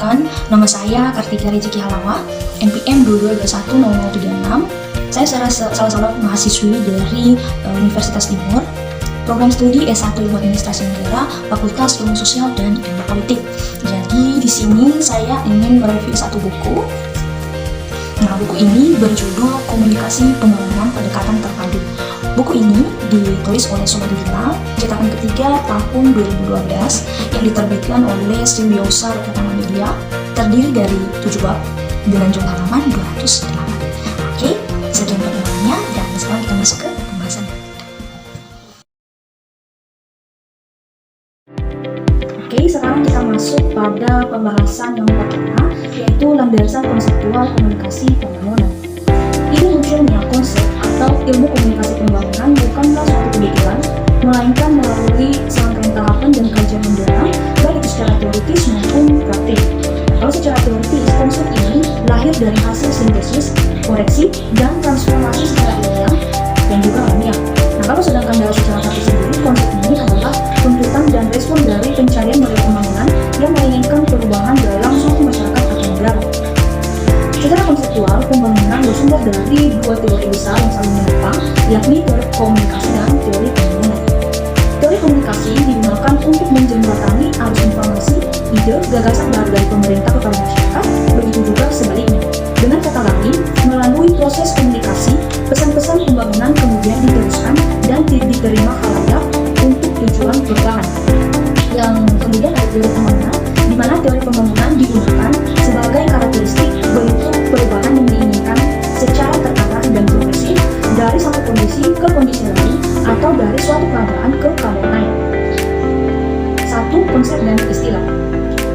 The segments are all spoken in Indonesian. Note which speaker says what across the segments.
Speaker 1: Perkenalkan, nama saya Kartika Rezeki Halawa, NPM 22210036. Saya salah seorang mahasiswi dari Universitas Timur, program studi S1 Ilmu Administrasi Negara, Fakultas Ilmu Sosial dan Ilmu Politik. Jadi di sini saya ingin mereview satu buku. Nah, buku ini berjudul Komunikasi Pembangunan Pendekatan Terpadu. Buku ini ditulis oleh Sobat Digital, cetakan ketiga tahun 2012 yang diterbitkan oleh Simbiosa Pratama Media, terdiri dari 7 bab dengan jumlah halaman 208. Oke, sekian perkenalannya dan sekarang kita masuk ke pembahasan. Oke, sekarang kita masuk pada pembahasan yang pertama, yaitu landasan konseptual komunikasi pembangunan. Ini munculnya konsep atau ilmu komunikasi pembangunan bukanlah suatu kebetulan, melainkan melalui serangkaian tahapan dan kajian mendalam, baik itu secara teoritis maupun praktik. Kalau secara teoritis, konsep ini lahir dari hasil sintesis, koreksi, dan transformasi secara ilmiah dan juga alamiah. Nah, kalau sedangkan dari secara praktik sendiri, konsep ini adalah tuntutan dan respon dari pencarian model pembangunan yang menginginkan perubahan dalam suatu masyarakat atau negara. Secara konseptual, pembangunan bersumber dari dua teori besar yang saling menopang, yakni teori komunikasi dan teori pembangunan. Teori komunikasi digunakan untuk menjembatani arus informasi, ide, gagasan dari pemerintah kepada masyarakat, begitu juga sebaliknya. Dengan kata lain, melalui proses komunikasi, pesan-pesan pembangunan kemudian diteruskan dan diterima khalayak untuk tujuan perubahan. Yang kemudian ada teori pembangunan, di mana teori pembangunan digunakan sebagai karakteristik bentuk perubahan yang diinginkan secara terarah dan progresif dari satu kondisi ke kondisi lain atau dari suatu keadaan ke keadaan lain. Satu, konsep dan istilah.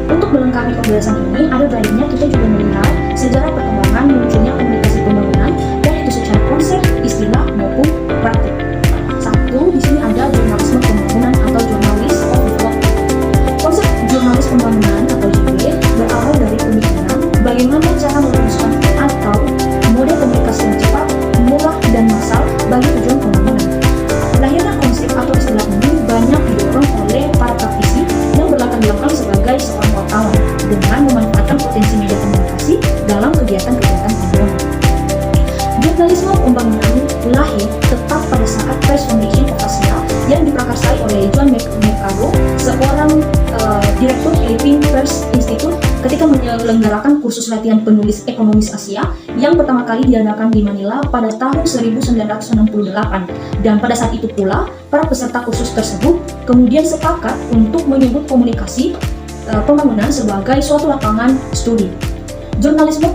Speaker 1: Untuk melengkapi pembahasan ini, ada baiknya kita juga melihat sejarah perkembangan munculnya komunikasi pembangunan, dan itu secara konsep, istilah maupun praktik. Satu, di sini ada jurnalisme pembangunan atau journalist of development. Konsep jurnalis pembangunan atau JP berawal dari pemikiran bagaimana cara merumuskan atau model komunikasi yang cepat, murah, dan massal bagi tujuan pembangunan. Lahirnya konsep atau istilah ini banyak didorong oleh para praktisi yang berlatar belakang sebagai seorang wartawan dengan memanfaatkan potensi media komunikasi dalam kegiatan-kegiatan pembangunan. Jurnalisme pembangunan lahir tepat pada saat Press Foundation of Asia yang diprakarsai oleh John McCargo, seorang direktur Philippine Press Institute, ketika menyelenggarakan kursus latihan penulis ekonomis Asia yang pertama kali diadakan di Manila pada tahun 1968. Dan pada saat itu pula, para peserta kursus tersebut kemudian sepakat untuk menyebut komunikasi pembangunan sebagai suatu lapangan studi. Jurnalisme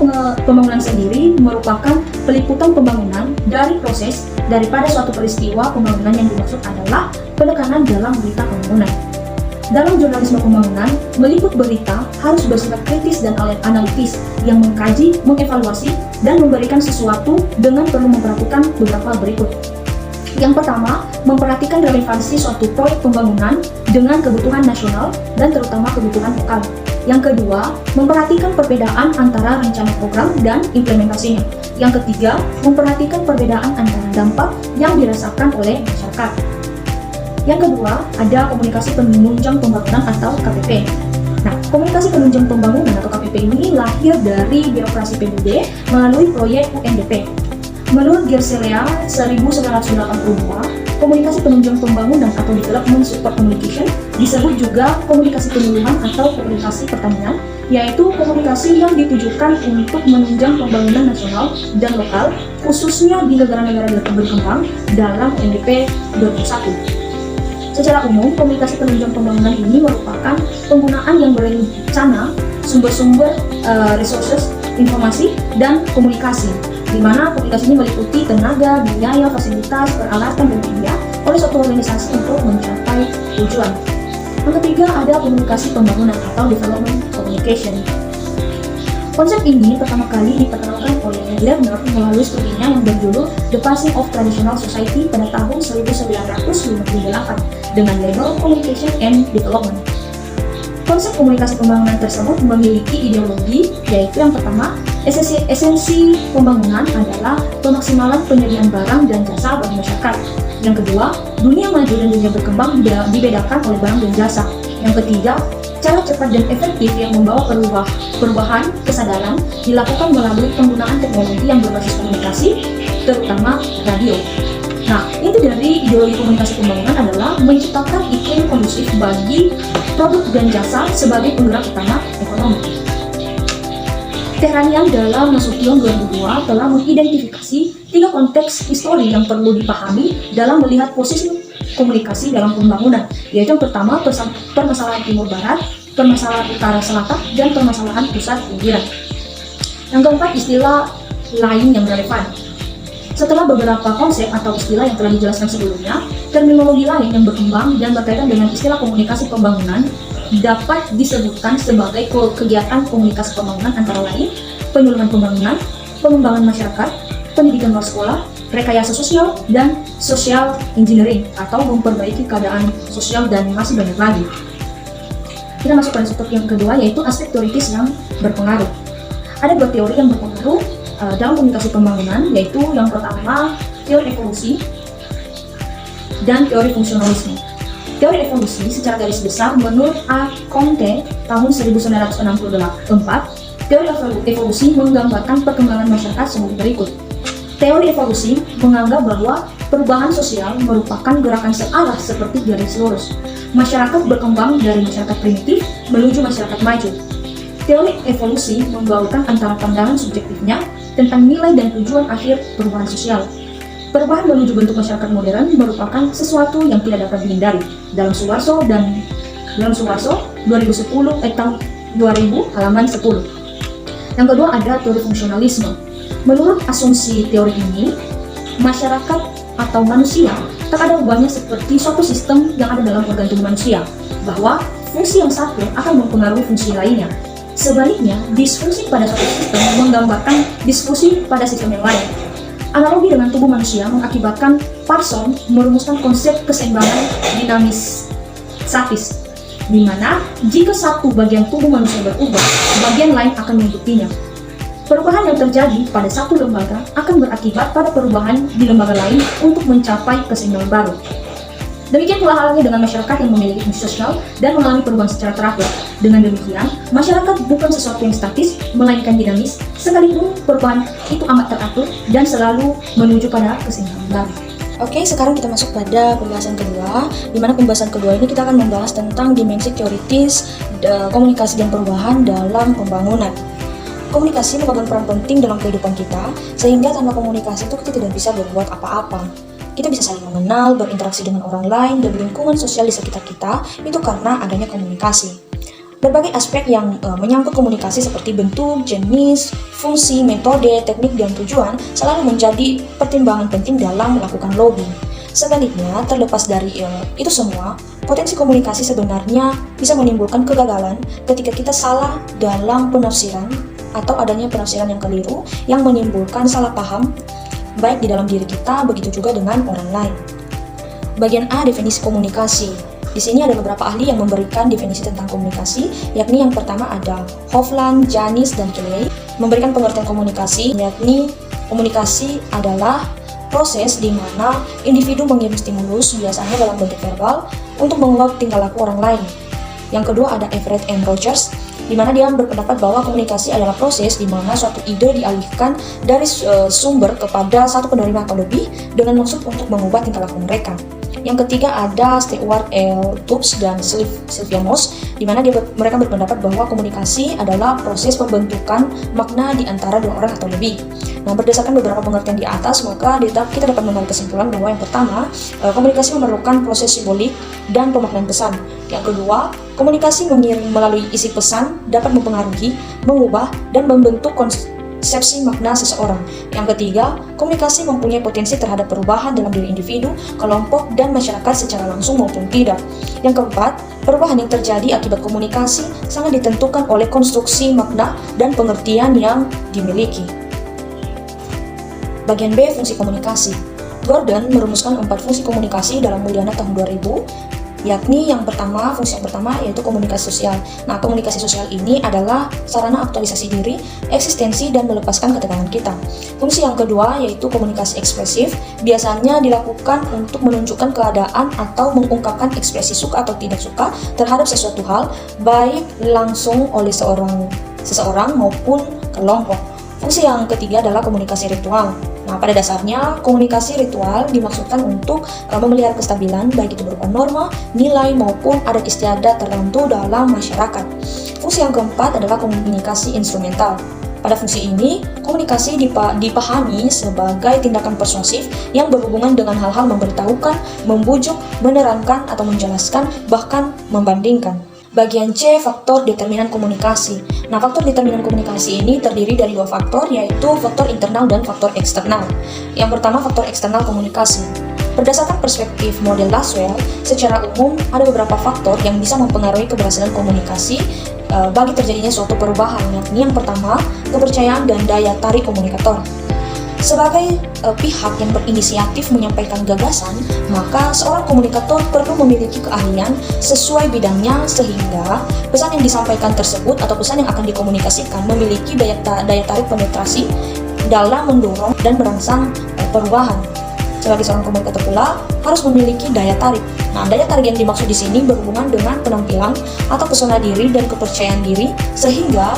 Speaker 1: pembangunan sendiri merupakan peliputan pembangunan dari proses daripada suatu peristiwa pembangunan yang dimaksud adalah penekanan dalam berita pembangunan. Dalam jurnalisme pembangunan, meliput berita harus bersifat kritis dan analitis yang mengkaji, mengevaluasi, dan memberikan sesuatu dengan perlu memperhatikan beberapa berikut. Yang pertama, memperhatikan relevansi suatu proyek pembangunan dengan kebutuhan nasional dan terutama kebutuhan lokal. Yang kedua, memperhatikan perbedaan antara rencana program dan implementasinya. Yang ketiga, memperhatikan perbedaan antara dampak yang dirasakan oleh masyarakat. Yang kedua, ada komunikasi penunjang pembangunan atau KPP. Nah, komunikasi penunjang pembangunan atau KPP ini lahir dari birokrasi PBB melalui proyek UNDP. Menurut Gerselea 1982, komunikasi penunjang pembangunan atau Development Support Communication disebut juga komunikasi penyuluhan atau komunikasi pertanian, yaitu komunikasi yang ditujukan untuk menunjang pembangunan nasional dan lokal, khususnya di negara-negara berkembang dalam UNDP 2001. Secara umum, komunikasi penunjang pembangunan ini merupakan penggunaan yang berencana sumber-sumber resources, informasi, dan komunikasi, di mana komunikasi ini meliputi tenaga, biaya, fasilitas, peralatan, dan media oleh suatu organisasi untuk mencapai tujuan. Yang ketiga, ada komunikasi pembangunan atau development communication. Konsep ini pertama kali diperkenalkan oleh Lerner melalui studinya yang berjudul The Passing of Traditional Society pada tahun 1958 dengan label Communication and Development. Konsep komunikasi pembangunan tersebut memiliki ideologi, yaitu yang pertama, esensi pembangunan adalah pemaksimalan penyediaan barang dan jasa bagi masyarakat. Yang kedua, dunia maju dan dunia berkembang dibedakan oleh barang dan jasa. Yang ketiga, Cara cepat dan efektif yang membawa perubahan kesadaran dilakukan melalui penggunaan teknologi yang berbasis komunikasi, terutama radio. Nah, inti dari ideologi komunikasi pembangunan adalah menciptakan iklim kondusif bagi produk dan jasa sebagai penggerak utama ekonomi. Tehranian dalam Nasution 2002 telah mengidentifikasi 3 konteks histori yang perlu dipahami dalam melihat posisi komunikasi dalam pembangunan, yaitu yang pertama permasalahan timur barat, permasalahan utara selatan, dan permasalahan pusat pinggiran. Yang keempat, istilah lain yang relevan. Setelah beberapa konsep atau istilah yang telah dijelaskan sebelumnya, terminologi lain yang berkembang dan berkaitan dengan istilah komunikasi pembangunan dapat disebutkan sebagai kegiatan komunikasi pembangunan antara lain penyuluhan pembangunan, pengembangan masyarakat, pendidikan luar sekolah, rekayasa sosial, dan social engineering atau memperbaiki keadaan sosial, dan masih banyak lagi. Kita masuk pada subtopik yang kedua, yaitu aspek teoritis yang berpengaruh. Ada 2 teori yang berpengaruh dalam komunikasi pembangunan, yaitu yang pertama teori evolusi dan teori fungsionalisme. Teori evolusi secara garis besar menurut A. Comte tahun 1964, teori evolusi menggambarkan perkembangan masyarakat sebagai berikut. Teori evolusi menganggap bahwa perubahan sosial merupakan gerakan searah seperti garis lurus. Masyarakat berkembang dari masyarakat primitif menuju masyarakat maju. Teori evolusi membaurkan antara pandangan subjektifnya tentang nilai dan tujuan akhir perubahan sosial. Perubahan menuju bentuk masyarakat modern merupakan sesuatu yang tidak dapat dihindari. Dalam Suwarso 2010 tahun 2000 halaman 10. Yang kedua ada teori fungsionalisme. Menurut asumsi teori ini, masyarakat atau manusia tak ada ubahnya seperti suatu sistem yang ada dalam organ tubuh manusia, bahwa fungsi yang satu akan mempengaruhi fungsi lainnya. Sebaliknya, disfungsi pada suatu sistem menggambarkan disfungsi pada sistem yang lain. Analogi dengan tubuh manusia mengakibatkan Parson merumuskan konsep keseimbangan dinamis statis, di mana jika satu bagian tubuh manusia berubah, bagian lain akan mengikutinya. Perubahan yang terjadi pada satu lembaga akan berakibat pada perubahan di lembaga lain untuk mencapai keseimbangan baru. Demikian pula halnya dengan masyarakat yang memiliki fungsi sosial dan mengalami perubahan secara teratur. Dengan demikian, masyarakat bukan sesuatu yang statis, melainkan dinamis, sekalipun perubahan itu amat teratur dan selalu menuju pada keseimbangan baru. Oke, sekarang kita masuk pada pembahasan kedua, di mana pembahasan kedua ini kita akan membahas tentang dimensi teoritis komunikasi dan perubahan dalam pembangunan. Komunikasi memegang peran penting dalam kehidupan kita, sehingga tanpa komunikasi itu kita tidak bisa berbuat apa-apa. Kita bisa saling mengenal, berinteraksi dengan orang lain, dan lingkungan sosial di sekitar kita, itu karena adanya komunikasi. Berbagai aspek yang menyangkut komunikasi seperti bentuk, jenis, fungsi, metode, teknik, dan tujuan selalu menjadi pertimbangan penting dalam melakukan lobbying. Sebaliknya, terlepas dari itu semua, potensi komunikasi sebenarnya bisa menimbulkan kegagalan ketika kita salah dalam penafsiran atau adanya penafsiran yang keliru yang menimbulkan salah paham baik di dalam diri kita, begitu juga dengan orang lain. Bagian A, definisi komunikasi. Di sini ada beberapa ahli yang memberikan definisi tentang komunikasi, yakni yang pertama ada Hofland, Janis, dan Kelley, memberikan pengertian komunikasi, yakni komunikasi adalah proses di mana individu mengirim stimulus, biasanya dalam bentuk verbal, untuk mengubah tingkah laku orang lain. Yang kedua ada Everett M. Rogers, di mana dia berpendapat bahwa komunikasi adalah proses di mana suatu ide dialihkan dari sumber kepada satu penerima atau lebih dengan maksud untuk mengubah tingkah laku mereka. Yang ketiga ada Stewart L. Tubbs dan Sylvia Moss, di mana mereka berpendapat bahwa komunikasi adalah proses pembentukan makna di antara dua orang atau lebih. Nah, berdasarkan beberapa pengertian di atas, maka kita dapat menarik kesimpulan bahwa yang pertama, komunikasi memerlukan proses simbolik dan pemaknaan pesan. Yang kedua, komunikasi mengiring melalui isi pesan dapat mempengaruhi, mengubah, dan membentuk konsepsi makna seseorang. Yang ketiga, komunikasi mempunyai potensi terhadap perubahan dalam diri individu, kelompok, dan masyarakat secara langsung maupun tidak. Yang keempat, perubahan yang terjadi akibat komunikasi sangat ditentukan oleh konstruksi makna dan pengertian yang dimiliki. Bagian B, fungsi komunikasi. Gordon merumuskan 4 fungsi komunikasi dalam Mulyana tahun 2000, yakni fungsi yang pertama yaitu komunikasi sosial. Nah, komunikasi sosial ini adalah sarana aktualisasi diri, eksistensi, dan melepaskan ketegangan kita. Fungsi yang kedua yaitu komunikasi ekspresif, biasanya dilakukan untuk menunjukkan keadaan atau mengungkapkan ekspresi suka atau tidak suka terhadap sesuatu hal, baik langsung oleh seseorang maupun kelompok. Fungsi yang ketiga adalah komunikasi ritual. Nah, pada dasarnya komunikasi ritual dimaksudkan untuk memelihara kestabilan, baik itu berupa norma, nilai, maupun adat istiadat tertentu dalam masyarakat. Fungsi yang keempat adalah komunikasi instrumental. Pada fungsi ini, komunikasi dipahami sebagai tindakan persuasif yang berhubungan dengan hal-hal memberitahukan, membujuk, menerangkan, atau menjelaskan, bahkan membandingkan. Bagian C, faktor determinan komunikasi. Nah, faktor determinan komunikasi ini terdiri dari dua faktor, yaitu faktor internal dan faktor eksternal. Yang pertama, faktor eksternal komunikasi. Berdasarkan perspektif model Laswell, secara umum ada beberapa faktor yang bisa mempengaruhi keberhasilan komunikasi bagi terjadinya suatu perubahan, yakni yang pertama, kepercayaan dan daya tarik komunikator. Sebagai pihak yang berinisiatif menyampaikan gagasan, maka seorang komunikator perlu memiliki keahlian sesuai bidangnya sehingga pesan yang disampaikan tersebut atau pesan yang akan dikomunikasikan memiliki daya tarik penetrasi dalam mendorong dan merangsang perubahan. Sebagai seorang komunikator pula harus memiliki daya tarik. Nah, daya tarik yang dimaksud di sini berhubungan dengan penampilan atau pesona diri dan kepercayaan diri sehingga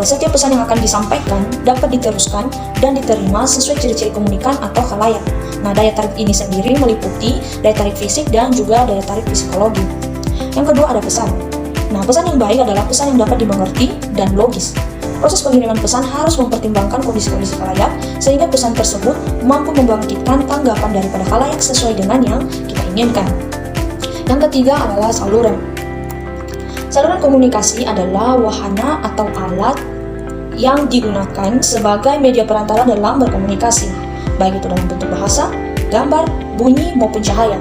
Speaker 1: setiap pesan yang akan disampaikan dapat diteruskan dan diterima sesuai ciri-ciri komunikan atau khalayak. Nah, daya tarik ini sendiri meliputi daya tarik fisik dan juga daya tarik psikologi. Yang kedua ada pesan. Nah, pesan yang baik adalah pesan yang dapat dimengerti dan logis. Proses pengiriman pesan harus mempertimbangkan kondisi-kondisi khalayak sehingga pesan tersebut mampu membangkitkan tanggapan daripada khalayak sesuai dengan yang kita inginkan. Yang ketiga adalah saluran. Saluran komunikasi adalah wahana atau alat yang digunakan sebagai media perantara dalam berkomunikasi, baik itu dalam bentuk bahasa, gambar, bunyi, maupun cahaya.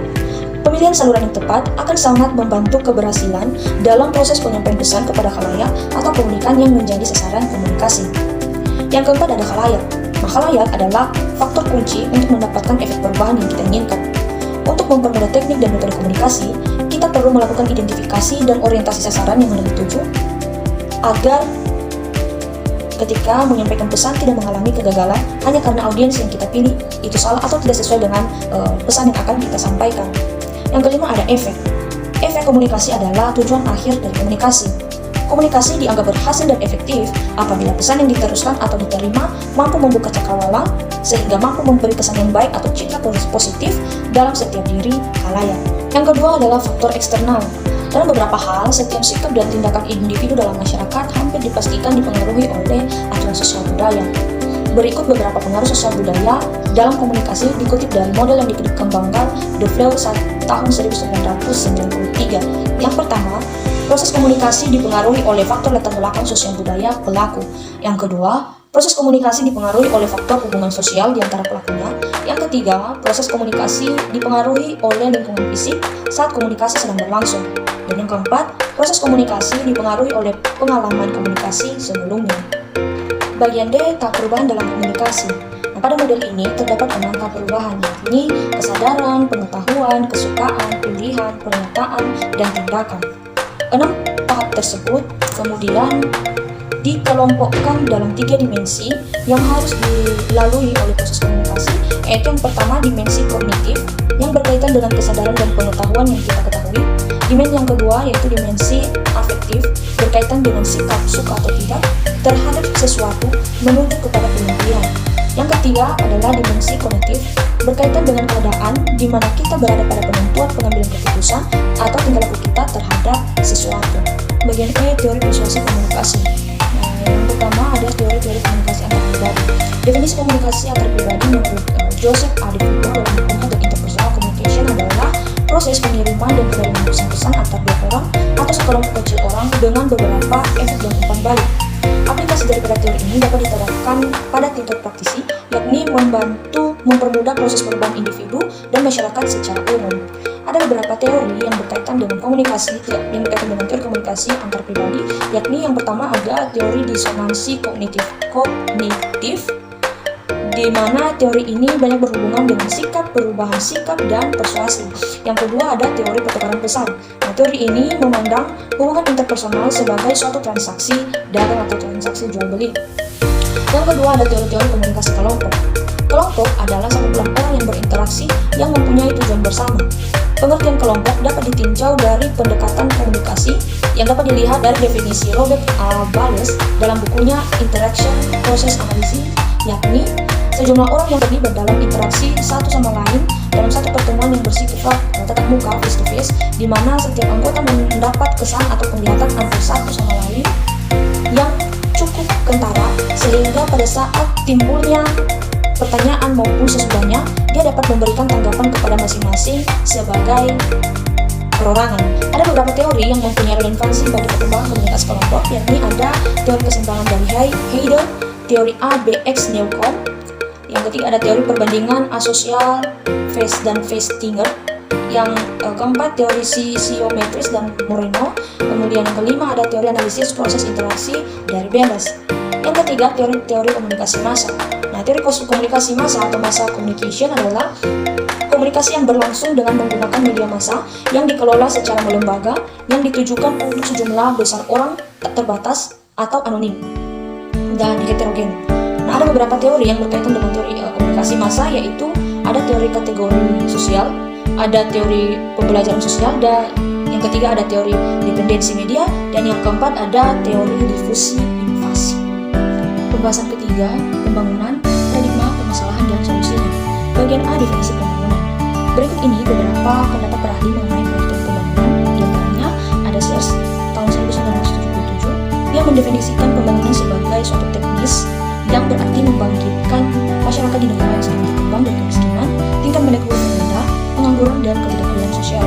Speaker 1: Pemilihan saluran yang tepat akan sangat membantu keberhasilan dalam proses penyampaian pesan kepada khalayak atau komunikan yang menjadi sasaran komunikasi. Yang keempat ada khalayak. Nah, khalayak adalah faktor kunci untuk mendapatkan efek perubahan yang kita inginkan. Untuk mempermudah teknik dan metode komunikasi, kita perlu melakukan identifikasi dan orientasi sasaran yang hendak dituju agar ketika menyampaikan pesan tidak mengalami kegagalan hanya karena audiens yang kita pilih itu salah atau tidak sesuai dengan pesan yang akan kita sampaikan. Yang kelima ada efek. Efek komunikasi adalah tujuan akhir dari komunikasi. Komunikasi dianggap berhasil dan efektif apabila pesan yang diteruskan atau diterima mampu membuka cakrawala sehingga mampu memberi kesan yang baik atau citra positif dalam setiap diri khalayak. Yang kedua adalah faktor eksternal. Dalam beberapa hal, setiap sikap dan tindakan individu dalam masyarakat hampir dipastikan dipengaruhi oleh aturan sosial budaya. Berikut beberapa pengaruh sosial budaya dalam komunikasi dikutip dari model yang dikembangkan De Vleughels tahun 1993. Yang pertama, proses komunikasi dipengaruhi oleh faktor latar belakang sosial budaya pelaku. Yang kedua, proses komunikasi dipengaruhi oleh faktor hubungan sosial di antara pelakunya. Yang ketiga, proses komunikasi dipengaruhi oleh lingkungan fisik saat komunikasi sedang berlangsung. Dan yang keempat, proses komunikasi dipengaruhi oleh pengalaman komunikasi sebelumnya. Bagian D, tahap perubahan dalam komunikasi. Nah, pada model ini terdapat 6 tahap perubahan, yakni kesadaran, pengetahuan, kesukaan, pilihan, pernyataan, dan tindakan. 6 tahap tersebut kemudian dikelompokkan dalam 3 dimensi yang harus dilalui oleh proses komunikasi, yaitu yang pertama dimensi kognitif yang berkaitan dengan kesadaran dan pengetahuan yang kita ketahui. Dimensi yang kedua yaitu dimensi afektif berkaitan dengan sikap suka atau tidak terhadap sesuatu menuju kepada pilihan. Yang ketiga adalah dimensi kognitif berkaitan dengan keadaan di mana kita berada pada penentuan pengambilan keputusan atau tingkah laku kita terhadap sesuatu. Bagian E, teori persuasi komunikasi. Nah, yang pertama ada teori komunikasi antar pribadi. Definisi komunikasi antar pribadi menurut Joseph A. DeVito dalam bukunya The Interpersonal Communication adalah proses pengiriman dan kedalaman pesan-pesan antar dua orang atau sekelompok kecil orang dengan beberapa efek dan umpan balik. Aplikasi daripada teori ini dapat diterapkan pada tingkat praktisi, yakni membantu mempermudah proses perubahan individu dan masyarakat secara umum. Ada beberapa teori yang berkaitan dengan komunikasi, teori komunikasi antar pribadi, yakni yang pertama ada teori disonansi kognitif. di mana teori ini banyak berhubungan dengan sikap, perubahan sikap, dan persuasi. Yang kedua ada teori pertukaran pesan. Nah, teori ini memandang hubungan interpersonal sebagai suatu transaksi dagang atau transaksi jual beli. Yang kedua ada teori-teori komunikasi kelompok. Kelompok adalah sekumpulan orang yang berinteraksi yang mempunyai tujuan bersama. Pengertian kelompok dapat ditinjau dari pendekatan komunikasi yang dapat dilihat dari definisi Robert A. Bales dalam bukunya Interaction Process Analysis, yakni sejumlah orang yang terlibat dalam interaksi satu sama lain dalam satu pertemuan yang bersifat tatap muka face to face, di mana setiap anggota mendapat kesan atau penglihatan antara satu sama lain yang cukup kentara, sehingga pada saat timbulnya pertanyaan maupun sesudahnya, dia dapat memberikan tanggapan kepada masing-masing sebagai perorangan. Ada beberapa teori yang mempunyai relevansi bagi perkembangan komunitas kelompok, yakni ada teori keseimbangan dari Heidel, teori ABX Newcomb. Yang ketiga ada teori perbandingan asosial Festinger. Yang keempat teori siometris dan Moreno. Kemudian yang kelima ada teori analisis proses interaksi dari Bales. Yang ketiga teori komunikasi massa. Nah, teori komunikasi massa atau massa communication adalah komunikasi yang berlangsung dengan menggunakan media massa yang dikelola secara melembaga yang ditujukan untuk sejumlah besar orang tak terbatas atau anonim dan heterogen. Nah, ada beberapa teori yang berkaitan dengan teori komunikasi massa, yaitu ada teori kategori sosial, ada teori pembelajaran sosial, dan yang ketiga ada teori dependensi media, dan yang keempat ada teori difusi inovasi. Pembahasan ketiga, pembangunan, paradigma, permasalahan, dan solusinya. Bagian A, definisi pembangunan. Berikut ini beberapa pendapat para ahli mengenai teori pembangunan. Di antaranya ada Sears tahun 1977 yang mendefinisikan pembangunan sebagai suatu teknis yang berarti membangkitkan masyarakat di negara yang sedang berkembang dari kemiskinan, tingkat menekuni rendah, pengangguran, dan ketidakadilan sosial.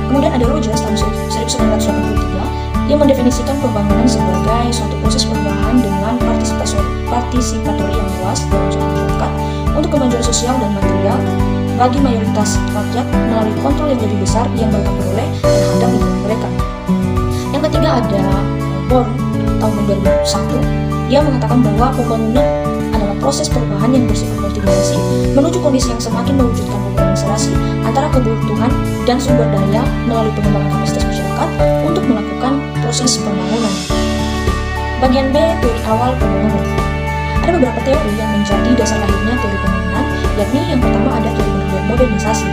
Speaker 1: Kemudian ada Rogers tahun 1983 yang mendefinisikan pembangunan sebagai suatu proses perubahan dengan partisipatori yang luas dalam suatu masyarakat untuk kemajuan sosial dan material bagi mayoritas rakyat melalui kontrol yang lebih besar yang mereka peroleh terhadap lingkungan mereka. Yang ketiga ada Born tahun 2001 yang mengatakan bahwa pembangunan adalah proses perubahan yang bersifat multidimensi menuju kondisi yang semakin mewujudkan hubungan serasi antara kebutuhan dan sumber daya melalui pengembangan kapasitas masyarakat untuk melakukan proses pembangunan. Bagian B, teori awal pembangunan. Ada beberapa teori yang menjadi dasar lahirnya teori pembangunan, yakni yang pertama ada teori modernisasi.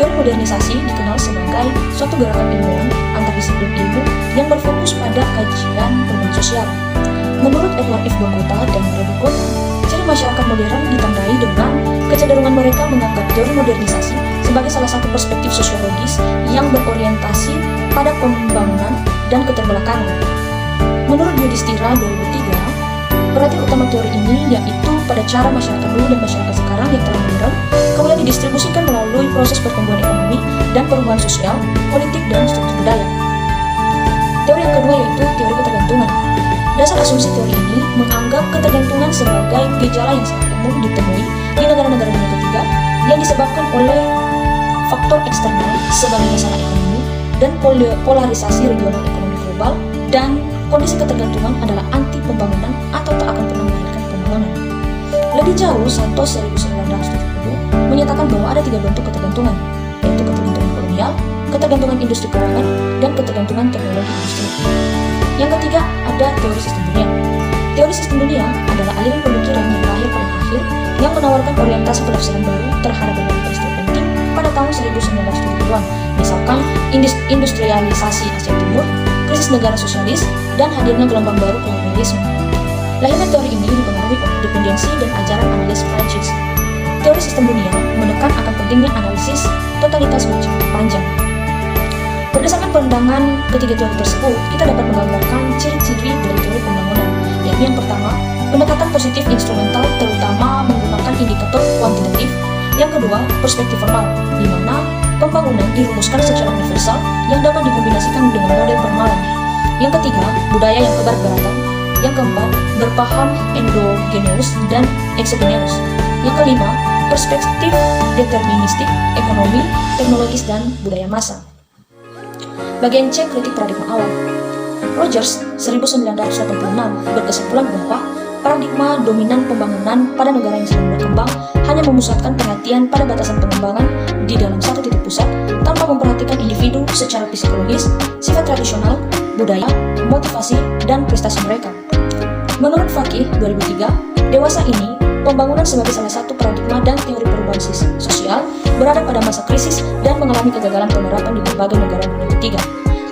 Speaker 1: Teori modernisasi dikenal sebagai suatu gerakan ilmuwan antardisiplin ilmu yang berfokus pada kajian perubahan sosial. Menurut Edward F. Bokota dan Ray Bokota, ciri masyarakat modern ditandai dengan kecenderungan mereka menganggap teori modernisasi sebagai salah satu perspektif sosiologis yang berorientasi pada pembangunan dan keterbelakangan. Menurut Yudhistira 2003, perhatian utama teori ini yaitu pada cara masyarakat dulu dan masyarakat sekarang yang telah modern kemudian didistribusikan melalui proses pertumbuhan ekonomi dan perubahan sosial, politik, dan struktur budaya. Teori yang kedua yaitu teori ketergantungan. Dasar asumsi teori ini menganggap ketergantungan sebagai gejala yang sangat umum ditemui di negara-negara dunia ketiga yang disebabkan oleh faktor eksternal sebagai masalah ekonomi dan polarisasi regional ekonomi global, dan kondisi ketergantungan adalah anti pembangunan atau tak akan pernah melahirkan pembangunan. Lebih jauh, Santos 1970 menyatakan bahwa ada 3 bentuk ketergantungan, yaitu ketergantungan kolonial, ketergantungan industri keuangan, dan ketergantungan teknologi industri. Yang ketiga, ada teori sistem dunia. Teori sistem dunia adalah aliran pemikiran yang lahir paling akhir yang menawarkan orientasi penafsiran baru terhadap berbagai peristiwa penting pada tahun 1970-an, misalkan industrialisasi Asia Timur, krisis negara sosialis, dan hadirnya gelombang baru kolonialisme. Lahirnya teori ini dipengaruhi oleh dependensi dan ajaran analis Prancis. Teori sistem dunia menekan akan pentingnya analisis totalitas berjangka panjang. Berdasarkan pandangan ketiga teori tersebut, kita dapat menggambarkan ciri-ciri dari teori pembangunan, yakni yang pertama, pendekatan positif instrumental terutama menggunakan indikator kuantitatif. Yang kedua, perspektif formal, di mana pembangunan dirumuskan secara universal yang dapat dikombinasikan dengan model permalan. Yang ketiga, budaya yang kebarat-baratan. Yang keempat, berpaham endogeneus dan exogeneus. Yang kelima, perspektif deterministik, ekonomi, teknologis, dan budaya massa. Bagian C, kritik paradigma awal. Rogers 1986 berkesimpulan bahwa paradigma dominan pembangunan pada negara yang sedang berkembang hanya memusatkan perhatian pada batasan pengembangan di dalam satu titik pusat tanpa memperhatikan individu secara psikologis, sifat tradisional, budaya, motivasi, dan prestasi mereka. Menurut Fakih 2003, dewasa ini, pembangunan sebagai salah satu paradigma dan teori perubahan sosial berada pada masa krisis dan mengalami kegagalan penerapan di berbagai negara dunia ketiga.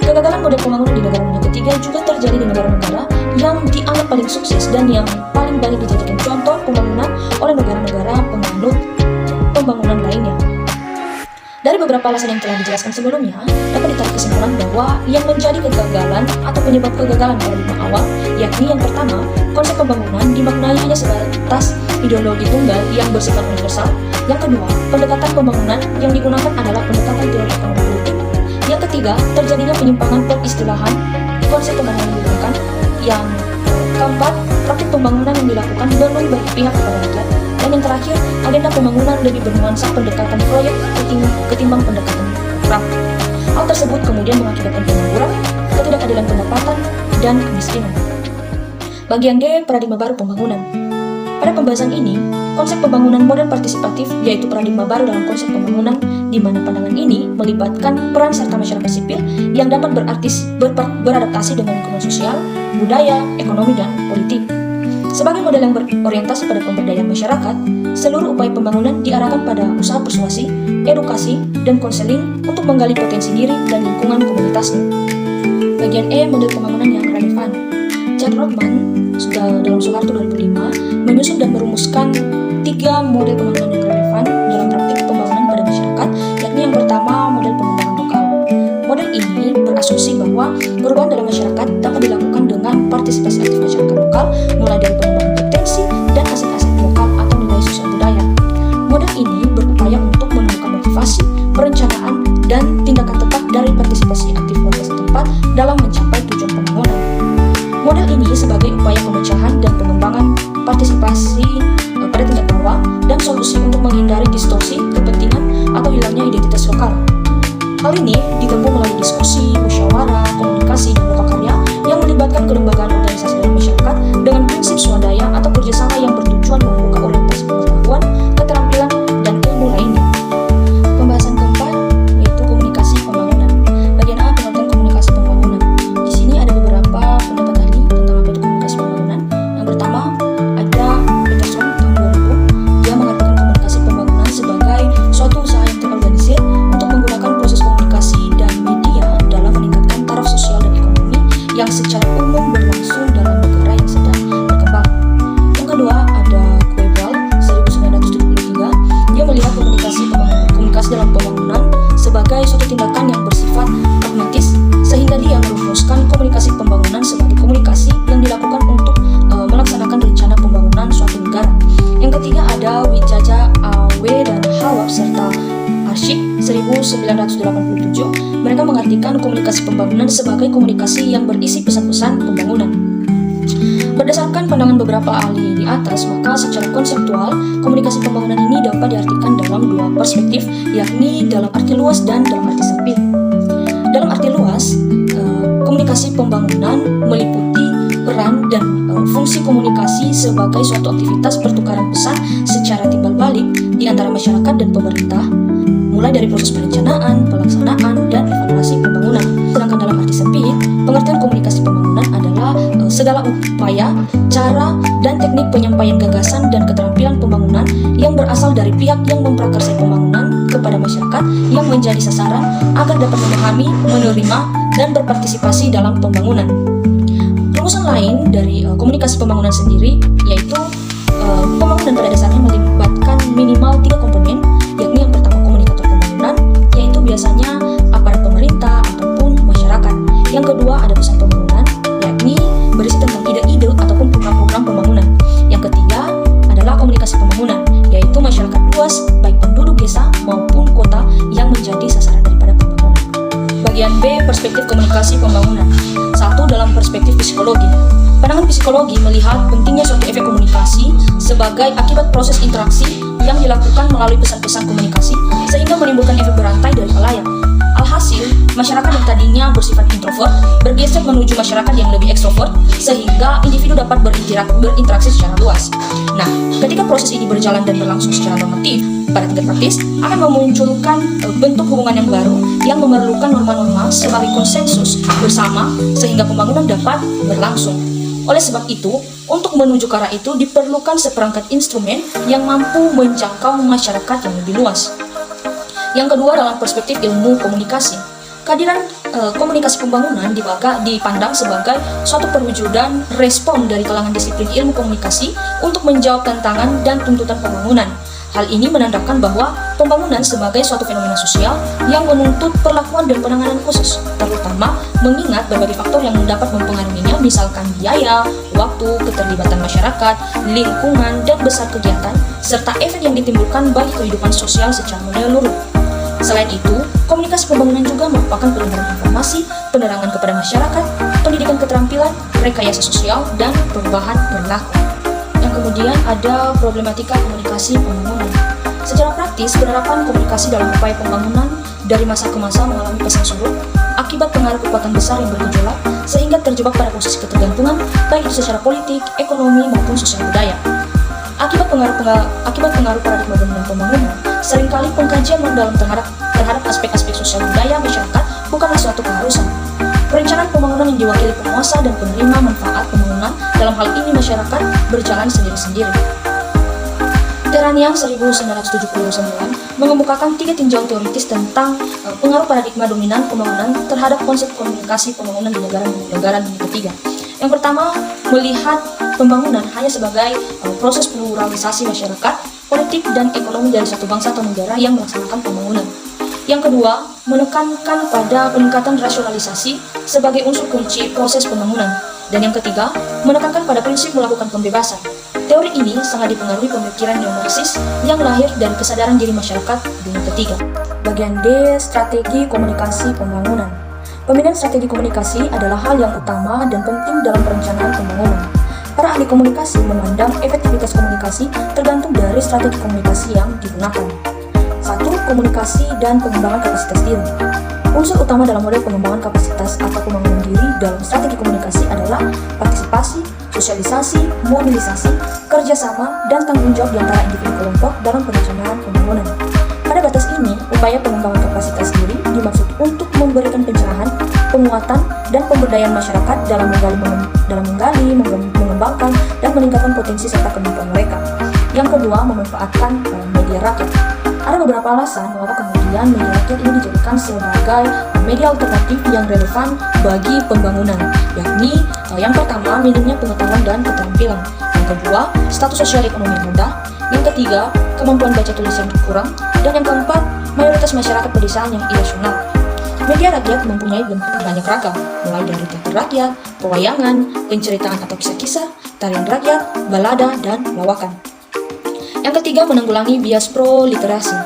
Speaker 1: Kegagalan model pembangunan di negara dunia ketiga juga terjadi di negara-negara yang dianggap paling sukses dan yang paling banyak dijadikan contoh pembangunan oleh negara-negara penganut pembangunan lainnya. Dari beberapa alasan yang telah dijelaskan sebelumnya, dapat ditarik kesimpulan bahwa yang menjadi kegagalan atau penyebab kegagalan paradigma awal, yakni yang pertama, konsep pembangunan dimaknai hanya sebatas ideologi tunggal yang bersifat universal. Yang kedua, pendekatan pembangunan yang digunakan adalah pendekatan teori ekonomi politik. Yang ketiga, terjadinya penyimpangan peristilahan konsep pembangunan yang digunakan. Yang keempat, praktik pembangunan yang dilakukan belum bagi pihak kepada rakyat. Dan yang terakhir, agenda pembangunan lebih bernuansa pendekatan proyek ketimbang pendekatan program. Hal tersebut kemudian mengakibatkan pengangguran, ketidakadilan pendapatan, dan kemiskinan. Bagian D, paradigma baru pembangunan. Pada pembahasan ini, konsep pembangunan modern partisipatif yaitu paradigma baru dalam konsep pembangunan di mana pandangan ini melibatkan peran serta masyarakat sipil yang dapat beradaptasi dengan lingkungan sosial, budaya, ekonomi, dan politik. Sebagai model yang berorientasi pada pemberdayaan masyarakat, seluruh upaya pembangunan diarahkan pada usaha persuasi, edukasi, dan konseling untuk menggali potensi diri dan lingkungan komunitasnya. Bagian E, model pembangunan yang relevan. Chad Rothman dalam Soeharto 2005 menyusun dan merumuskan 3 model pembangunan yang relevan dalam praktik pembangunan pada masyarakat, yakni yang pertama, model pengembangan lokal. Model ini berasumsi bahwa perubahan dalam masyarakat dapat dilakukan dengan partisipasi aktif masyarakat lokal, mulai dari pengembangan potensi dan aset-aset lokal atau nilai sosial budaya. Model ini berupaya untuk menemukan motivasi, perencanaan, dan tindakan tepat dari partisipasi aktif warga setempat dalam mencapai tujuan pembangunan. Model ini sebagai upaya pemecahan dan pengembangan partisipasi pada tingkat bawah dan solusi untuk menghindari distorsi, kepentingan, atau hilangnya identitas lokal. Hal ini ditempuh melalui diskusi, musyawarah, komunikasi, dan lokakarya yang melibatkan kelembagaan organisasi dalam masyarakat dengan prinsip swadaya atau kerjasama yang bertujuan membuka orientasi pengetahuan, keterampilan, dan ilmu lainnya. Pembahasan keempat yaitu komunikasi pembangunan. Bagian A, pengertian komunikasi pembangunan. Di sini ada beberapa pendapat ahli tentang apa itu komunikasi pembangunan. Yang pertama ada Peterson tahun 2000. Dia mengatakan komunikasi pembangunan sebagai suatu usaha yang terorganisir untuk menggunakan proses komunikasi dan media dalam meningkatkan taraf sosial dan ekonomi yang secara umum berlangsung dalam negara yang sedang berkembang. Yang kedua ada Queval 1973. Dia melihat komunikasi dalam pembangunan sebagai suatu tindakan yang bersifat pragmatis, sehingga dia merumuskan komunikasi pembangunan sebagai komunikasi yang dilakukan untuk melaksanakan rencana pembangunan suatu negara. Yang ketiga ada Wijaja, A.W. dan Hawab serta Arshik 1987. Mereka mengartikan komunikasi pembangunan sebagai komunikasi yang berisi pesan-pesan pembangunan. Berdasarkan pandangan beberapa ahli di atas, maka secara konseptual, komunikasi pembangunan ini dapat diartikan dalam 2 perspektif, yakni dalam arti luas dan dalam arti sempit. Dalam arti luas, komunikasi pembangunan meliputi peran dan fungsi komunikasi sebagai suatu aktivitas pertukaran pesan secara timbal balik di antara masyarakat dan pemerintah, mulai dari proses perencanaan, pelaksanaan, dan evaluasi pembangunan. Sedangkan dalam arti sempit, pengertian komunikasi pembangunan adalah segala upaya, cara, dan teknik penyampaian gagasan dan keterampilan pembangunan yang berasal dari pihak yang memprakarsai pembangunan kepada masyarakat yang menjadi sasaran agar dapat memahami, menerima, dan berpartisipasi dalam pembangunan. Rumusan lain dari komunikasi pembangunan sendiri yaitu pembangunan pada dasarnya melibatkan minimal 3 komponen, yakni yang pertama komunikator pembangunan, yaitu biasanya aparat pemerintah ataupun masyarakat. Yang kedua ada pusat pembangunan, yakni berisi tentang ide-ide ataupun program-program pembangunan. Yang ketiga adalah komunikasi pembangunan, yaitu masyarakat luas, baik penduduk desa maupun kota yang menjadi sasaran daripada pembangunan. Bagian B, perspektif komunikasi pembangunan. 1. Dalam perspektif psikologi. Pandangan psikologi melihat pentingnya suatu efek komunikasi sebagai akibat proses interaksi yang dilakukan melalui pesan-pesan komunikasi sehingga menimbulkan efek berantai dari khalayak. Alhasil, masyarakat yang tadinya bersifat introvert bergeser menuju masyarakat yang lebih ekstrovert sehingga individu dapat berinteraksi secara luas. Nah, ketika proses ini berjalan dan berlangsung secara normatif, pada tingkat praktis akan memunculkan bentuk hubungan yang baru yang memerlukan norma-norma sebagai konsensus bersama sehingga pembangunan dapat berlangsung. Oleh sebab itu, untuk menuju ke arah itu diperlukan seperangkat instrumen yang mampu menjangkau masyarakat yang lebih luas. Yang kedua, dalam perspektif ilmu komunikasi, kehadiran komunikasi pembangunan dipandang sebagai suatu perwujudan respon dari kalangan disiplin ilmu komunikasi untuk menjawab tantangan dan tuntutan pembangunan. Hal ini menandakan bahwa pembangunan sebagai suatu fenomena sosial yang menuntut perlakuan dan penanganan khusus, terutama mengingat berbagai faktor yang dapat mempengaruhinya, misalkan biaya, waktu, keterlibatan masyarakat, lingkungan, dan besar kegiatan, serta efek yang ditimbulkan bagi kehidupan sosial secara menyeluruh. Selain itu, komunikasi pembangunan juga merupakan penyebaran informasi, penerangan kepada masyarakat, pendidikan keterampilan, rekayasa sosial, dan perubahan perilaku. Yang kemudian ada problematika komunikasi pembangunan. Secara praktis, penerapan komunikasi dalam upaya pembangunan dari masa ke masa mengalami pasang surut akibat pengaruh kekuatan besar yang bergejolak sehingga terjebak pada posisi ketergantungan baik itu secara politik, ekonomi, maupun sosial budaya. Akibat pengaruh paradigma dominan pembangunan, seringkali pengkajian mendalam terhadap aspek-aspek sosial budaya masyarakat bukanlah suatu keharusan. Perencanaan pembangunan yang diwakili penguasa dan penerima manfaat pembangunan, dalam hal ini masyarakat, berjalan sendiri-sendiri. Teranian 1979 mengemukakan 3 tinjauan teoritis tentang pengaruh paradigma dominan pembangunan terhadap konsep komunikasi pembangunan di negara dunia ketiga. Yang pertama, melihat pembangunan hanya sebagai proses pluralisasi masyarakat, politik, dan ekonomi dari satu bangsa atau negara yang melaksanakan pembangunan. Yang kedua, menekankan pada peningkatan rasionalisasi sebagai unsur kunci proses pembangunan. Dan yang ketiga, menekankan pada prinsip melakukan pembebasan. Teori ini sangat dipengaruhi pemikiran neo-Marxis yang lahir dari kesadaran diri masyarakat dunia ketiga. Bagian D, strategi komunikasi pembangunan. Pemilihan strategi komunikasi adalah hal yang utama dan penting dalam perencanaan pembangunan. Para ahli komunikasi memandang efektivitas komunikasi tergantung dari strategi komunikasi yang digunakan. 1. Komunikasi dan pengembangan kapasitas diri. Unsur utama dalam model pengembangan kapasitas atau pembangunan diri dalam strategi komunikasi adalah partisipasi, sosialisasi, mobilisasi, kerjasama, dan tanggung jawab di antara individu kelompok dalam perencanaan pembangunan. Pada batas ini, upaya pengembangan kapasitas diri dimaksud untuk memberikan pencerahan, penguatan, dan pemberdayaan masyarakat dalam menggali, mengembangkan, dan meningkatkan potensi serta kemampuan mereka. Yang kedua, memanfaatkan media rakyat. Ada beberapa alasan mengapa kemudian media rakyat ini dijadikan sebagai media alternatif yang relevan bagi pembangunan, yakni yang pertama, minimnya pengetahuan dan keterampilan. Yang kedua, status sosial ekonomi yang rendah. Yang ketiga, kemampuan baca tulis yang kurang. Dan yang keempat, mayoritas masyarakat pedesaan yang irasional. Media rakyat mempunyai bentuk banyak ragam, mulai dari teater rakyat, pewayangan, penceritaan atau kisah-kisah, tarian rakyat, balada, dan lawakan. Yang ketiga, menanggulangi bias pro-literasi.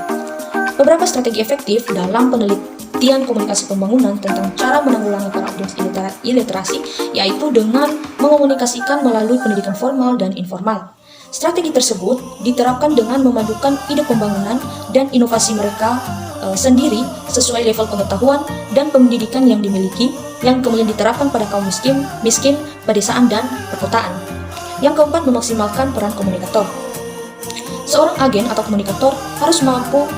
Speaker 1: Beberapa strategi efektif dalam penelitian komunikasi pembangunan tentang cara menanggulangi para audiens iliterasi, yaitu dengan mengomunikasikan melalui pendidikan formal dan informal. Strategi tersebut diterapkan dengan memadukan ide pembangunan dan inovasi mereka sendiri sesuai level pengetahuan dan pendidikan yang dimiliki, yang kemudian diterapkan pada kaum miskin, pedesaan, dan perkotaan. Yang keempat, memaksimalkan peran komunikator. Seorang agen atau komunikator harus mampu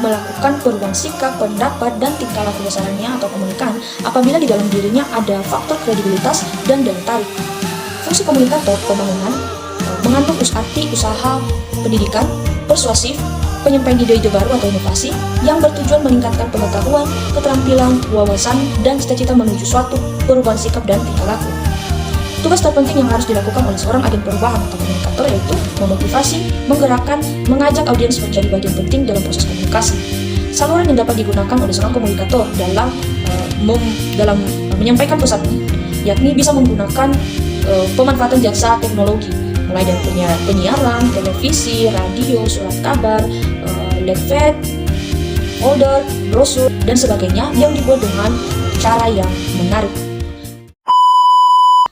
Speaker 1: melakukan perubahan sikap, pendapat, dan tingkah laku dasarnya atau komunikan apabila di dalam dirinya ada faktor kredibilitas dan daya tarik. Fungsi komunikator pembangunan mengandung arti usaha pendidikan, persuasif, penyampaian ide-ide baru atau inovasi yang bertujuan meningkatkan pengetahuan, keterampilan, wawasan, dan cita-cita menuju suatu perubahan sikap dan tingkah laku. Tugas terpenting yang harus dilakukan oleh seorang agen perubahan atau komunikator yaitu memotivasi, menggerakkan, mengajak audiens menjadi bagian penting dalam proses komunikasi. Saluran yang dapat digunakan oleh seorang komunikator dalam menyampaikan pesannya, yakni bisa menggunakan pemanfaatan jasa teknologi, mulai dari penyiaran, televisi, radio, surat kabar, leaflet, folder, brosur, dan sebagainya yang dibuat dengan cara yang menarik.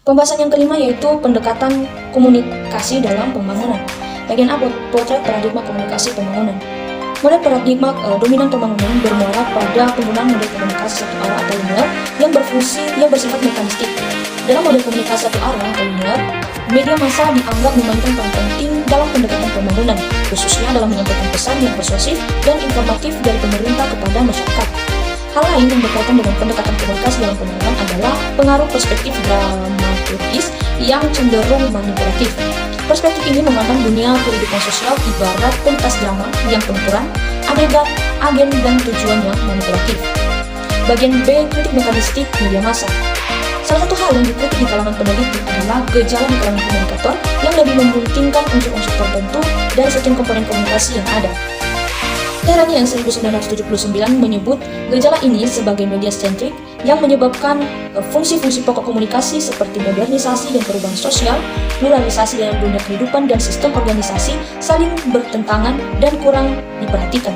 Speaker 1: Pembahasan yang kelima yaitu pendekatan komunikasi dalam pembangunan. Bagian A, potret paradigma komunikasi pembangunan. Model paradigma dominan pembangunan bermuara pada penggunaan model komunikasi satu arah atau linear yang bersifat mekanistik. Dalam model komunikasi satu arah atau linear, media massa dianggap memainkan peran penting dalam pendekatan pembangunan, khususnya dalam menyampaikan pesan yang persuasif dan informatif dari pemerintah kepada masyarakat. Hal lain yang berkaitan dengan pendekatan komunikasi dalam pembangunan adalah pengaruh perspektif dramaturgis yang cenderung manipulatif. Perspektif ini memandang dunia kehidupan sosial ibarat pentas drama yang penuturan, adegan, agen, dan tujuannya manipulatif. Bagian B, kritik mekanistik media massa. Salah satu hal yang dikritik di kalangan peneliti adalah gejala di kalangan komunikator yang lebih mementingkan unsur-unsur tertentu dari sekian komponen komunikasi yang ada. Tehranian 1979 menyebut gejala ini sebagai media-centric yang menyebabkan fungsi-fungsi pokok komunikasi seperti modernisasi dan perubahan sosial, pluralisasi dalam dunia kehidupan, dan sistem organisasi saling bertentangan dan kurang diperhatikan.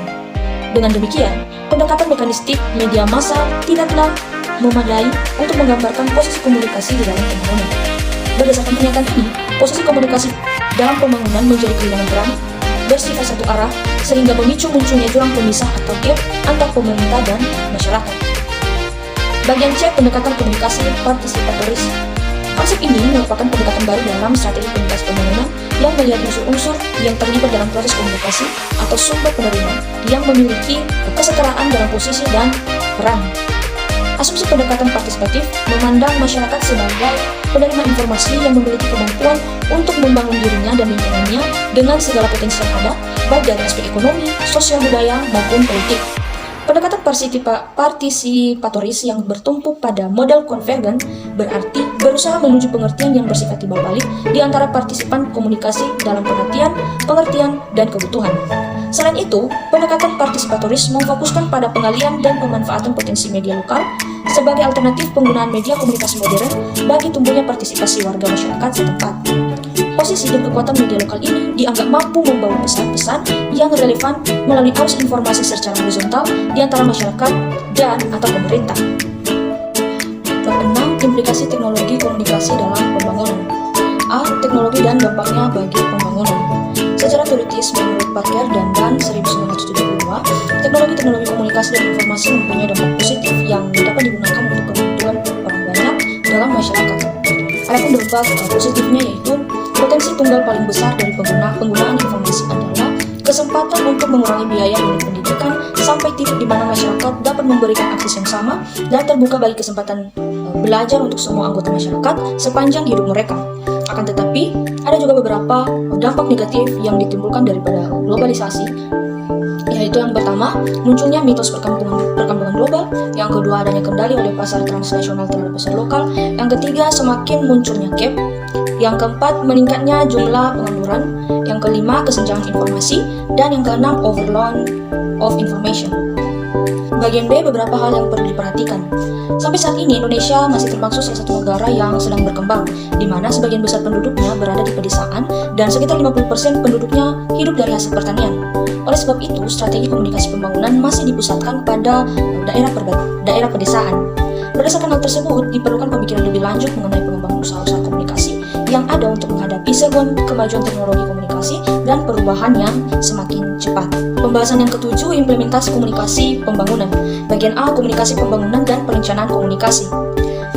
Speaker 1: Dengan demikian, pendekatan mekanistik media massa tidaklah memadai untuk menggambarkan posisi komunikasi di dalam pembangunan. Berdasarkan pernyataan ini, posisi komunikasi dalam pembangunan menjadi kehilangan terang, bersifat satu arah, sehingga memicu munculnya jurang pemisah atau gap antar pemerintah dan masyarakat. Bagian C, pendekatan komunikasi partisipatoris. Konsep ini merupakan pendekatan baru dalam strategi komunikasi pembangunan yang melihat unsur-unsur yang terlibat dalam proses komunikasi atau sumber penerima yang memiliki kesetaraan dalam posisi dan peran. Asumsi pendekatan partisipatif memandang masyarakat sebagai penerima informasi yang memiliki kemampuan untuk membangun dirinya dan lingkungannya dengan segala potensi yang ada, baik dari aspek ekonomi, sosial budaya, maupun politik. Pendekatan partisipatoris yang bertumpu pada model konvergen berarti berusaha menuju pengertian yang bersifat timbal balik di antara partisipan komunikasi dalam perhatian, pengertian, dan kebutuhan. Selain itu, pendekatan partisipatoris memfokuskan pada pengalian dan pemanfaatan potensi media lokal sebagai alternatif penggunaan media komunikasi modern bagi tumbuhnya partisipasi warga masyarakat setempat. Posisi dan kekuatan media lokal ini dianggap mampu membawa pesan-pesan yang relevan melalui arus informasi secara horizontal di antara masyarakat dan atau pemerintah. Keenam, implikasi teknologi komunikasi dalam pembangunan. A. Teknologi dan dampaknya bagi pembangunan. Secara teoritis, menurut Parker dan Dan 1972, teknologi komunikasi dan informasi mempunyai dampak positif yang dapat digunakan untuk kebutuhan orang banyak dalam masyarakat. Adapun dampak positifnya yaitu potensi tunggal paling besar dari penggunaan informasi adalah kesempatan untuk mengurangi biaya unit pendidikan sampai titik di mana masyarakat dapat memberikan akses yang sama dan terbuka bagi kesempatan belajar untuk semua anggota masyarakat sepanjang hidup mereka. Akan tetapi, ada juga beberapa dampak negatif yang ditimbulkan daripada globalisasi, yaitu yang pertama, munculnya mitos perkampungan global, yang kedua, adanya kendali oleh pasar transnasional terhadap pasar lokal, yang ketiga, semakin munculnya gap, yang keempat, meningkatnya jumlah pengangguran, yang kelima, kesenjangan informasi, dan yang keenam, overload of information. Bagian B, beberapa hal yang perlu diperhatikan. Sampai saat ini, Indonesia masih termasuk salah satu negara yang sedang berkembang, di mana sebagian besar penduduknya berada di pedesaan dan sekitar 50% penduduknya hidup dari hasil pertanian. Oleh sebab itu, strategi komunikasi pembangunan masih dipusatkan pada daerah pedesaan. Berdasarkan hal tersebut, diperlukan pemikiran lebih lanjut mengenai pengembangan usaha-usaha komunikasi yang ada untuk menghadapi serbuan kemajuan teknologi komunikasi dan perubahan yang semakin cepat. Pembahasan yang ketujuh, implementasi komunikasi pembangunan. Bagian A, komunikasi pembangunan dan perencanaan komunikasi.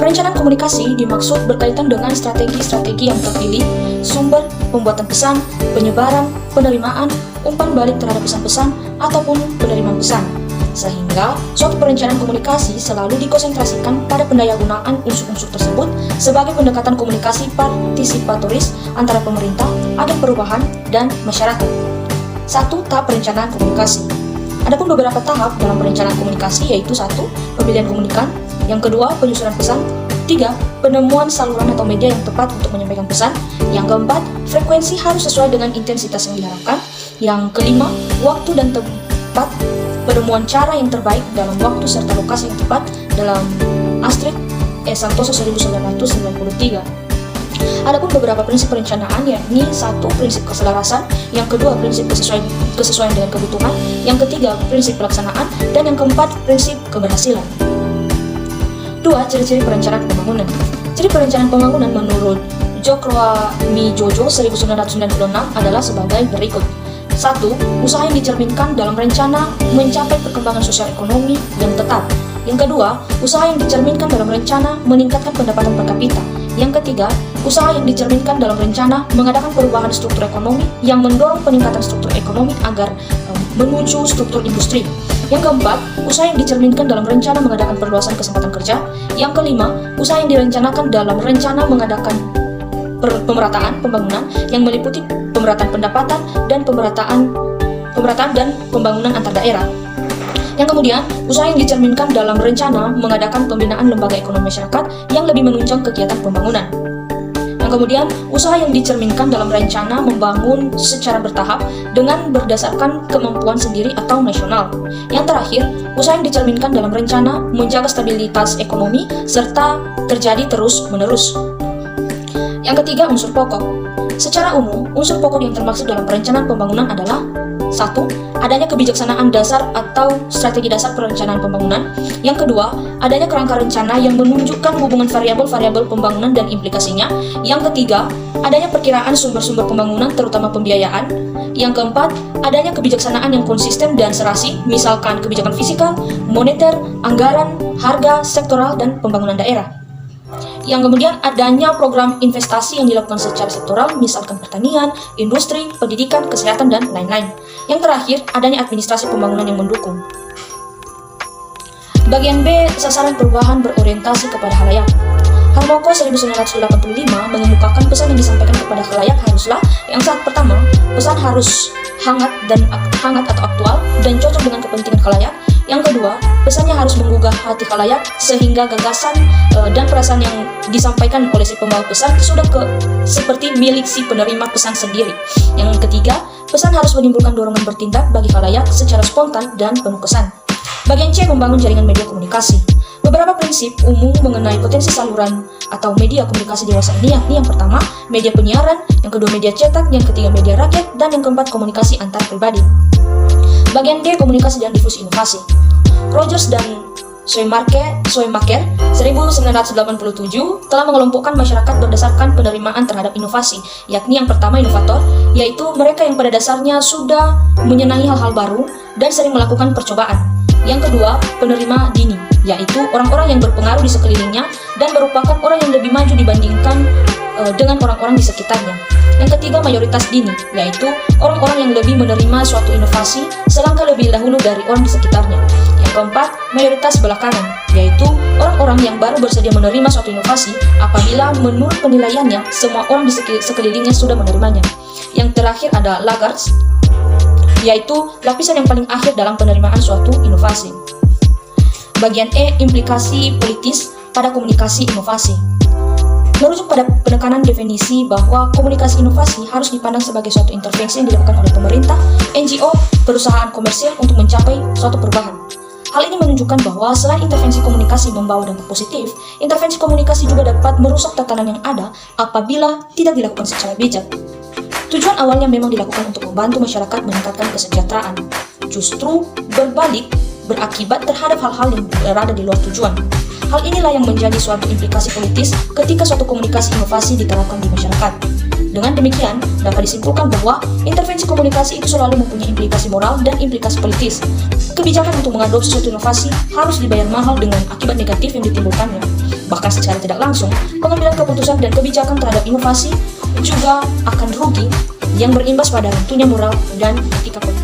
Speaker 1: Perencanaan komunikasi dimaksud berkaitan dengan strategi-strategi yang terpilih, sumber, pembuatan pesan, penyebaran, penerimaan, umpan balik terhadap pesan-pesan, ataupun penerimaan pesan. Sehingga, suatu perencanaan komunikasi selalu dikonsentrasikan pada pendayagunaan unsur-unsur tersebut sebagai pendekatan komunikasi partisipatoris antara pemerintah, agen perubahan, dan masyarakat. 1. Tahap perencanaan komunikasi. Adapun beberapa tahap dalam perencanaan komunikasi yaitu 1. Pemilihan komunikan, yang kedua, penyusunan pesan, 3. Penemuan saluran atau media yang tepat untuk menyampaikan pesan, yang keempat, frekuensi harus sesuai dengan intensitas yang diharapkan, yang kelima, waktu dan tempat penemuan cara yang terbaik dalam waktu serta lokasi yang tepat dalam Astrid S. Santoso 1993. Adapun beberapa prinsip perencanaan yakni 1. Prinsip keselarasan, yang kedua prinsip kesesuaian dengan kebutuhan, yang ketiga prinsip pelaksanaan, dan yang keempat prinsip keberhasilan. 2. Ciri-ciri perencanaan pembangunan. Ciri perencanaan pembangunan menurut Jokroa Mi Jojo 1996 adalah sebagai berikut. Satu, usaha yang dicerminkan dalam rencana mencapai perkembangan sosial ekonomi yang tetap. Yang kedua, usaha yang dicerminkan dalam rencana meningkatkan pendapatan per kapita. Yang ketiga, usaha yang dicerminkan dalam rencana mengadakan perubahan struktur ekonomi yang mendorong peningkatan struktur ekonomi agar menuju struktur industri. Yang keempat, usaha yang dicerminkan dalam rencana mengadakan perluasan kesempatan kerja. Yang kelima, usaha yang direncanakan dalam rencana mengadakan pemerataan pembangunan yang meliputi pemerataan pendapatan dan pemerataan dan pembangunan antar daerah. Yang kemudian, usaha yang dicerminkan dalam rencana mengadakan pembinaan lembaga ekonomi masyarakat yang lebih menunjang kegiatan pembangunan. Yang kemudian, usaha yang dicerminkan dalam rencana membangun secara bertahap dengan berdasarkan kemampuan sendiri atau nasional. Yang terakhir, usaha yang dicerminkan dalam rencana menjaga stabilitas ekonomi serta terjadi terus-menerus. Yang ketiga, unsur pokok. Secara umum, unsur pokok yang termaksud dalam perencanaan pembangunan adalah: 1. Adanya kebijaksanaan dasar atau strategi dasar perencanaan pembangunan. Yang kedua, adanya kerangka rencana yang menunjukkan hubungan variabel-variabel pembangunan dan implikasinya. Yang ketiga, adanya perkiraan sumber-sumber pembangunan terutama pembiayaan. Yang keempat, adanya kebijaksanaan yang konsisten dan serasi, misalkan kebijakan fiskal, moneter, anggaran, harga, sektoral, dan pembangunan daerah. Yang kemudian adanya program investasi yang dilakukan secara sektoral, misalkan pertanian, industri, pendidikan, kesehatan, dan lain-lain. Yang terakhir, adanya administrasi pembangunan yang mendukung. Bagian B, sasaran perubahan berorientasi kepada khalayak. Harmoko 1985 mengemukakan pesan yang disampaikan kepada khalayak haruslah: yang saat pertama, pesan harus hangat atau aktual dan cocok dengan kepentingan khalayak. Yang kedua, pesannya harus menggugah hati khalayak sehingga gagasan dan perasaan yang disampaikan oleh si pembawa pesan sudah seperti milik si penerima pesan sendiri. Yang ketiga, pesan harus menimbulkan dorongan bertindak bagi khalayak secara spontan dan penuh kesan. Bagian C, membangun jaringan media komunikasi. Beberapa prinsip umum mengenai potensi saluran atau media komunikasi dewasa ini yakni: yang pertama, media penyiaran; yang kedua, media cetak; yang ketiga, media rakyat; dan yang keempat, komunikasi antar pribadi. Bagian D, komunikasi dan difusi inovasi. Rogers dan Schoemaker 1987 telah mengelompokkan masyarakat berdasarkan penerimaan terhadap inovasi, yakni: yang pertama, inovator, yaitu mereka yang pada dasarnya sudah menyenangi hal-hal baru dan sering melakukan percobaan. Yang kedua, penerima dini, yaitu orang-orang yang berpengaruh di sekelilingnya dan merupakan orang yang lebih maju dibandingkan dengan orang-orang di sekitarnya. Yang ketiga, mayoritas dini, yaitu orang-orang yang lebih menerima suatu inovasi selangkah lebih dahulu dari orang di sekitarnya. Yang keempat, mayoritas belakangan, yaitu orang-orang yang baru bersedia menerima suatu inovasi apabila menurut penilaiannya semua orang di sekelilingnya sudah menerimanya. Yang terakhir ada laggards, yaitu lapisan yang paling akhir dalam penerimaan suatu inovasi. Bagian E, implikasi politis pada komunikasi inovasi. Merujuk pada penekanan definisi bahwa komunikasi inovasi harus dipandang sebagai suatu intervensi yang dilakukan oleh pemerintah, NGO, perusahaan komersil untuk mencapai suatu perubahan. Hal ini menunjukkan bahwa selain intervensi komunikasi membawa dampak positif, intervensi komunikasi juga dapat merusak tatanan yang ada apabila tidak dilakukan secara bijak. Tujuan awalnya memang dilakukan untuk membantu masyarakat meningkatkan kesejahteraan, justru berbalik berakibat terhadap hal-hal yang berada di luar tujuan. Hal inilah yang menjadi suatu implikasi politis ketika suatu komunikasi inovasi diterapkan di masyarakat. Dengan demikian, dapat disimpulkan bahwa intervensi komunikasi itu selalu mempunyai implikasi moral dan implikasi politis. Kebijakan untuk mengadopsi suatu inovasi harus dibayar mahal dengan akibat negatif yang ditimbulkannya. Bahkan secara tidak langsung, pengambilan keputusan dan kebijakan terhadap inovasi juga akan rugi yang berimbas pada runtuhnya moral dan etika politik.